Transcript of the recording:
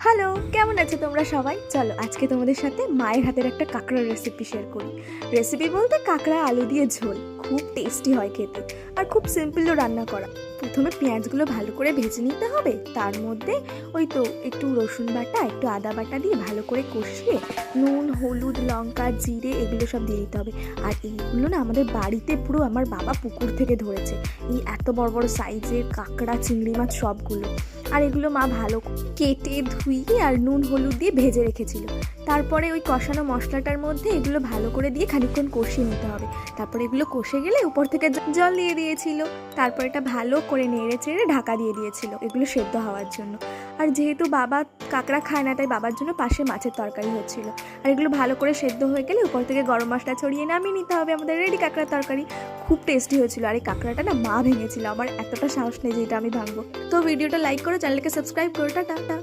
Hello, কেমন আছো তোমরা সবাই? চলো আজকে তোমাদের সাথে মায়ের হাতের একটা কাঁকড়ার রেসিপি শেয়ার করি। রেসিপি বলতে কাঁকড়া আলু দিয়ে ঝোল, খুব টেস্টি হয় খেতে আর খুব সিম্পলও রান্না করা। প্রথমে পেঁয়াজগুলো ভালো করে ভেজে নিতে হবে, তার মধ্যে ওই তো একটু রসুন বাটা একটু আদা বাটা দিয়ে ভালো করে কষিয়ে নুন হলুদ লঙ্কা জিরে এগুলো সব দিয়ে দিতে হবে। আর এইগুলো না আমাদের বাড়িতে পুরো আমার বাবা পুকুর থেকে ধরেছে, এই এত বড় বড় সাইজের কাঁকড়া চিংড়ি মাছ সবগুলো। আর এগুলো মা ভালো কেটে ধুইয়ে আর নুন হলুদ দিয়ে ভেজে রেখেছিল। তারপরে ওই কষানো মশলাটার মধ্যে এগুলো ভালো করে দিয়ে খানিকক্ষণ কষিয়ে নিতে হবে। তারপরে এগুলো কষে গেলে উপর থেকে জল দিয়ে দিয়েছিল। তারপর এটা ভালো করে নেড়ে চেড়ে ঢাকা দিয়ে দিয়েছিল এগুলো সেদ্ধ হওয়ার জন্য। আর যেহেতু বাবা কাঁকড়া খায় না তাই বাবার জন্য পাশে মাছের তরকারি হচ্ছিল। আর এগুলো ভালো করে সেদ্ধ হয়ে গেলে উপর থেকে গরম মশলা ছড়িয়ে নামিয়ে নিতে হবে। আমাদের রেডি কাঁকড়ার তরকারি, খুব টেস্টি হয়েছিল। আর এই কাঁকড়াটা না মা ভেঙেছিল, আমার এতটা সাহস নেই যে এটা আমি ভাঙবো। তো ভিডিওটা লাইক করো, চ্যানেলকে সাবস্ক্রাইব করো, টাটা।